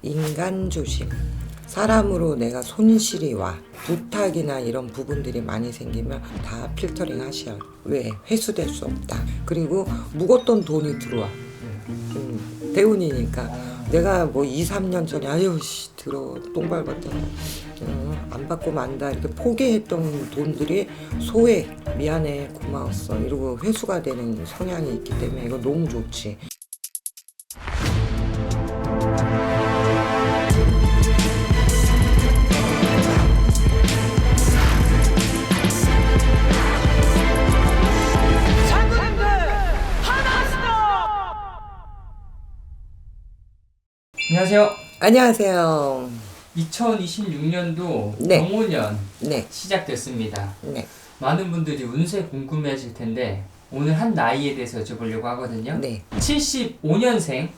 인간 조심. 사람으로 내가 손실이 와. 부탁이나 이런 부분들이 많이 생기면 다 필터링 하셔야. 왜? 회수될 수 없다. 그리고 묵었던 돈이 들어와. 대운이니까 내가 뭐 2, 3년 전에 아유 씨 들어 똥 밟았더니 안 받고 만다 이렇게 포기했던 돈들이 소액 미안해 고마웠어 이러고 회수가 되는 성향이 있기 때문에 이거 너무 좋지. 안녕하세요. 안녕하세요. 2026년도 네. 병오년 네. 시작됐습니다. 네. 많은 분들이 운세 궁금해하실 텐데 오늘 한 나이에 대해서 여쭤보려고 하거든요. 네. 75년생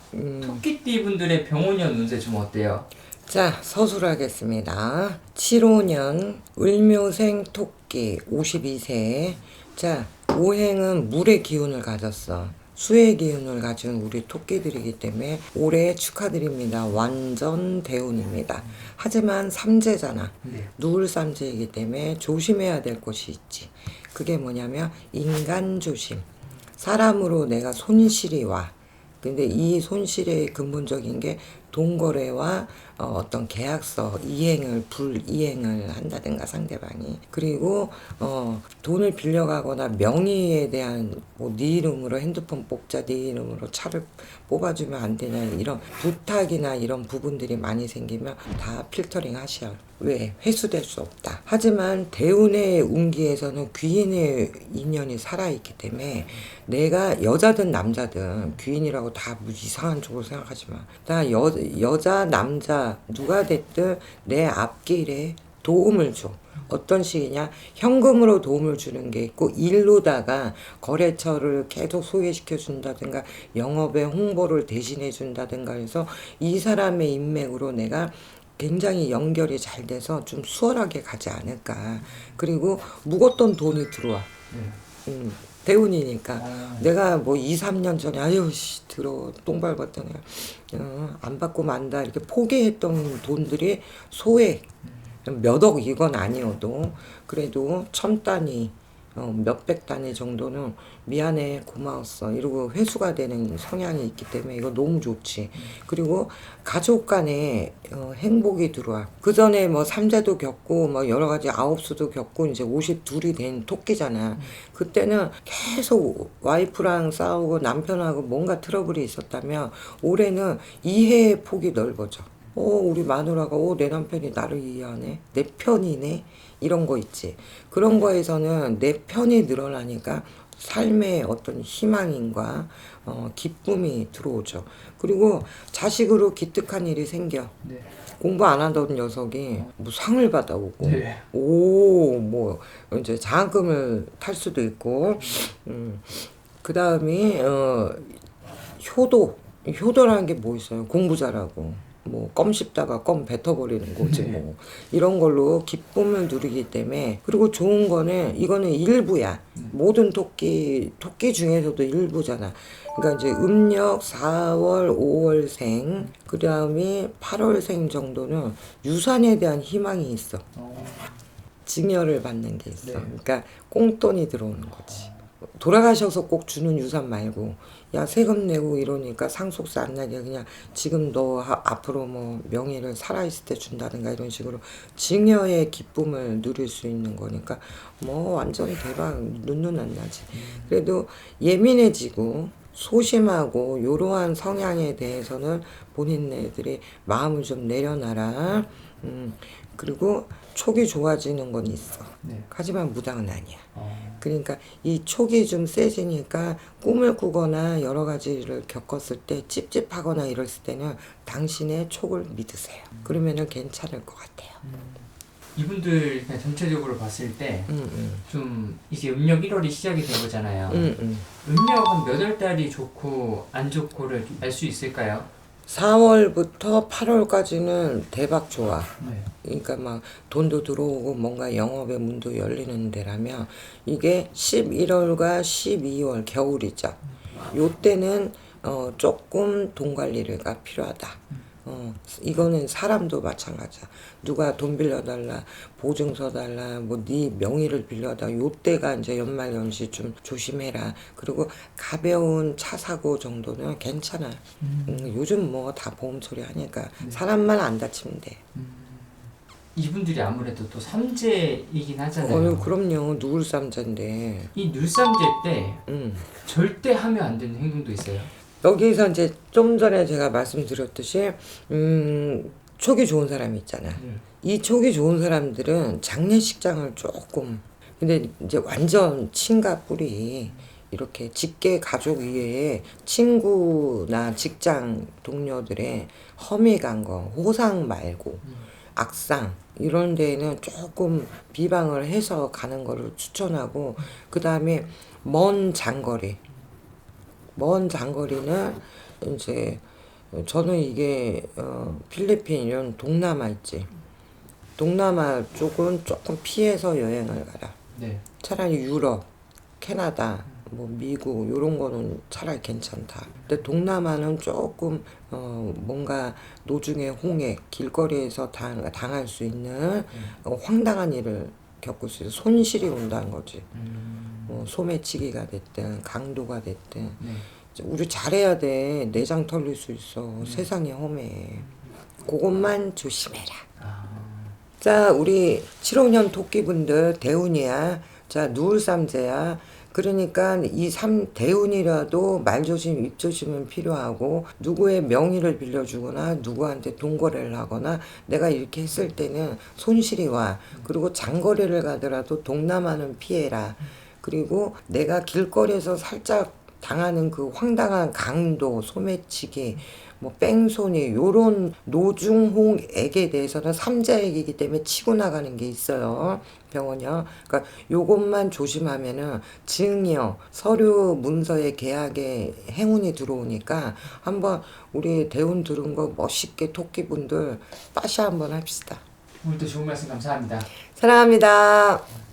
토끼띠 분들의 병오년 운세 좀 어때요? 자, 서술하겠습니다. 75년 을묘생 토끼 52세. 자, 오행은 물의 기운을 가졌어. 수의 기운을 가진 우리 토끼들이기 때문에 올해 축하드립니다. 완전 대운입니다. 하지만 삼재잖아. 네. 누울 삼재이기 때문에 조심해야 될 것이 있지. 그게 뭐냐면 인간 조심. 사람으로 내가 손실이 와. 근데 이 손실의 근본적인 게 돈거래와 어떤 계약서 이행을 불이행을 한다든가 상대방이 그리고 돈을 빌려가거나 명의에 대한 뭐 네 이름으로 핸드폰 뽑자 네 이름으로 차를 뽑아주면 안 되냐 이런 부탁이나 이런 부분들이 많이 생기면 다 필터링 하셔야. 왜? 회수될 수 없다. 하지만 대운의 운기에서는 귀인의 인연이 살아있기 때문에 내가 여자든 남자든 귀인이라고 다 이상한 쪽으로 생각하지 마. 다 여자 남자 누가 됐든 내 앞길에 도움을 줘. 어떤 식이냐? 현금으로 도움을 주는 게 있고 일로다가 거래처를 계속 소개시켜 준다든가 영업의 홍보를 대신해 준다든가 해서 이 사람의 인맥으로 내가 굉장히 연결이 잘 돼서 좀 수월하게 가지 않을까. 그리고 묵었던 돈이 들어와. 대운이니까 내가 뭐 2, 3년 전에 아유 씨 들어 똥 밟았더니 안 받고 만다 이렇게 포기했던 돈들이 소액 몇억 이건 아니어도 그래도 1000단위 몇백 단위 정도는 미안해 고마웠어 이러고 회수가 되는 성향이 있기 때문에 이거 너무 좋지. 그리고 가족 간에 행복이 들어와. 그 전에 뭐 삼재도 겪고 뭐 여러 가지 아홉수도 겪고 이제 52이 된 토끼잖아. 그때는 계속 와이프랑 싸우고 남편하고 뭔가 트러블이 있었다면 올해는 이해의 폭이 넓어져. 우리 마누라가 내 남편이 나를 이해하네 내 편이네 이런 거 있지. 그런 거에서는 내 편이 늘어나니까 삶의 어떤 희망인과 기쁨이 들어오죠. 그리고 자식으로 기특한 일이 생겨. 네. 공부 안 하던 녀석이 뭐 상을 받아오고 네. 뭐 이제 장학금을 탈 수도 있고 그 다음에 효도라는 게 뭐 있어요. 공부 잘하고 뭐 껌 씹다가 껌 뱉어버리는 거지 뭐 이런 걸로 기쁨을 누리기 때문에. 그리고 좋은 거는 이거는 일부야. 모든 토끼 중에서도 일부잖아. 그러니까 이제 음력 4월 5월생 그 다음에 8월생 정도는 유산에 대한 희망이 있어. 증여를 받는 게 있어. 네. 그러니까 꽁돈이 들어오는 거지. 돌아가셔서 꼭 주는 유산 말고 야 세금 내고 이러니까 상속세 안 나게 그냥 지금 너 앞으로 뭐 명의를 살아있을 때 준다든가 이런 식으로 증여의 기쁨을 누릴 수 있는 거니까 뭐 완전 대박 눈눈 안 나지. 그래도 예민해지고 소심하고 요러한 성향에 대해서는 본인네들이 마음을 좀 내려놔라. 그리고 촉이 좋아지는 건 있어. 네. 하지만 무당은 아니야. 그러니까 이 촉이 좀 세지니까 꿈을 꾸거나 여러 가지를 겪었을 때 찝찝하거나 이랬을 때는 당신의 촉을 믿으세요. 그러면은 괜찮을 것 같아요. 이분들 그냥 전체적으로 봤을 때 좀 이제 음력 1월이 시작이 된 거잖아요. 음력 한 몇 월 달이 좋고 안 좋고를 알 수 있을까요? 4월부터 8월까지는 대박 좋아. 네. 그러니까 막 돈도 들어오고 뭔가 영업의 문도 열리는 데라면 이게 11월과 12월 겨울이죠. 요때는 조금 돈 관리가 필요하다. 이거는 사람도 마찬가지야. 누가 돈 빌려달라, 보증서 달라, 뭐 네 명의를 빌려다. 요때가 이제 연말연시 좀 조심해라. 그리고 가벼운 차 사고 정도는 괜찮아. 요즘 뭐 다 보험 처리하니까 사람만 안 다치면 돼. 이분들이 아무래도 또 삼재이긴 하잖아요. 그럼요. 누울 삼자인데. 이 눌삼재 때 절대 하면 안 되는 행동도 있어요. 여기서 이제 좀 전에 제가 말씀드렸듯이 촉이 좋은 사람이 있잖아. 이 촉이 좋은 사람들은 장례식장을 조금, 근데 이제 완전 친가 뿌리 이렇게 직계 가족 이외에 친구나 직장 동료들의 험이 간 거, 호상 말고 악상 이런 데에는 조금 비방을 해서 가는 거를 추천하고, 그 다음에 먼 장거리는 이제 저는 이게 필리핀 이런 동남아 있지. 동남아 쪽은 조금 피해서 여행을 가라. 네. 차라리 유럽, 캐나다, 뭐 미국 이런 거는 차라리 괜찮다. 근데 동남아는 조금 뭔가 노중의 홍해, 길거리에서 당할 수 있는 황당한 일을 겪을 수 있어. 손실이 온다는 거지. 뭐 소매치기가 됐든 강도가 됐든. 네. 우리 잘해야 돼. 내장 털릴 수 있어. 세상이 험해. 그것만 조심해라. 자, 우리 75년 토끼분들 대운이야. 자, 누울삼재야. 그러니까 이 대운이라도 말조심, 입조심은 필요하고, 누구의 명의를 빌려주거나 누구한테 돈거래를 하거나 내가 이렇게 했을 때는 손실이 와. 그리고 장거리를 가더라도 동남아는 피해라. 그리고 내가 길거리에서 살짝 당하는 그 황당한 강도, 소매치기, 뭐 뺑소니 요런 노중홍액에 대해서는 삼자액이기 때문에 치고 나가는 게 있어요. 병원이요. 그러니까 요것만 조심하면은 증여, 서류 문서의 계약에 행운이 들어오니까 한번 우리 대운 들은 거 멋있게 토끼분들 빠시 한번 합시다. 오늘도 좋은 말씀 감사합니다. 사랑합니다.